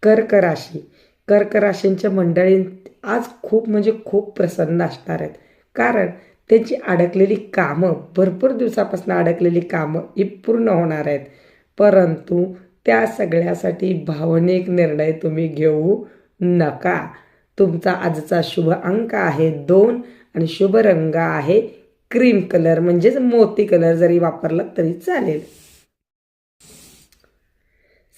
कर्क राशी. कर्क राशींच्या मंडळी आज खूप म्हणजे खूप प्रसन्न असणार आहेत. कारण त्यांची अडकलेली कामं, भरपूर दिवसापासून अडकलेली कामं ही पूर्ण होणार आहेत. परंतु त्या सगळ्यासाठी भावनिक निर्णय तुम्ही घेऊ नका. तुमचा आजचा शुभ अंक आहे 2 आणि शुभ रंग आहे क्रीम कलर म्हणजेच मोती कलर जरी वापरला तरी चालेल.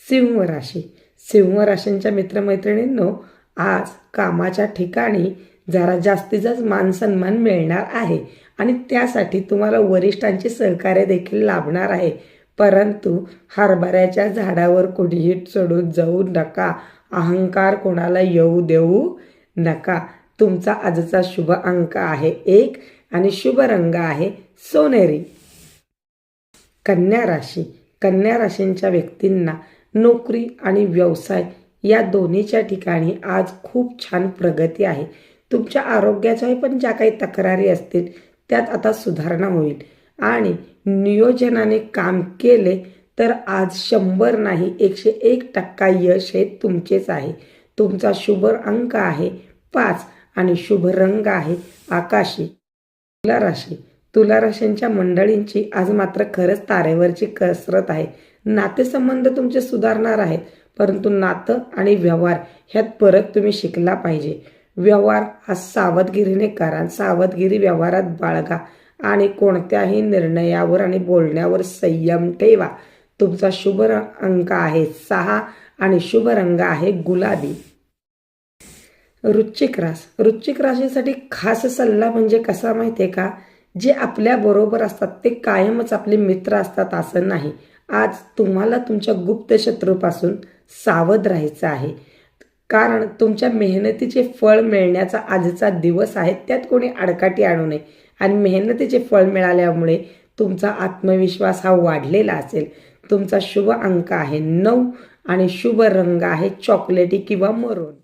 सिंह राशी. सिंह राशींच्या मित्रमैत्रिणींनो, आज कामाच्या ठिकाणी जरा जास्तीचाच मानसन्मान मिळणार आहे आणि त्यासाठी तुम्हाला वरिष्ठांचे सहकार्य देखील लाभणार आहे. परंतु हरभऱ्याच्या झाडावर कुणीही चढून जाऊ नका. अहंकार कोणाला येऊ देऊ नका. तुमचा आजचा शुभ अंक आहे 1 आणि शुभ रंग आहे सोनेरी. कन्या राशी. कन्या राशींच्या व्यक्तींना नोकरी आणि व्यवसाय या दोन्हीच्या ठिकाणी आज खूप छान प्रगती आहे. तुमच्या आरोग्याच्या पण ज्या काही तक्रारी असतील त्यात आता सुधारणा होईल आणि नियोजनाने काम केले तर आज 100 नाही 101% यश हे तुमचेच आहे. तुमचा शुभ अंक आहे 5 आणि शुभ रंग आहे आकाशी. तुला राशी. तुला राशींच्या मंडळींची आज मात्र खरंच तारेवरची कसरत आहे. नातेसंबंध तुमचे सुधारणार आहेत, परंतु नातं आणि व्यवहार ह्यात फरक तुम्ही शिकला पाहिजे. व्यवहार हा सावधगिरीने करा, सावधगिरी व्यवहारात बाळगा आणि कोणत्याही निर्णयावर आणि बोलण्यावर संयम ठेवा. तुमचा शुभ अंक आहे 6 आणि शुभ रंग आहे गुलाबी. वृश्चिक रास. वृश्चिक राशीसाठी खास सल्ला म्हणजे कसा माहिती आहे का, जे आपल्या बरोबर असतात ते कायमच आपले मित्र असतात असं नाही. आज तुम्हाला तुमच्या गुप्त शत्रूपासून सावध राहायचं आहे. कारण तुमच्या मेहनतीचे फळ मिळण्याचा आजचा दिवस आहे. त्यात कोणी आडकाठी आणू नये आणि मेहनतीचे फळ मिळाल्यामुळे तुमचा आत्मविश्वास हा वाढलेला असेल. तुमचा शुभ अंक आहे 9 आणि शुभ रंग आहे चॉकलेटी किंवा मरून.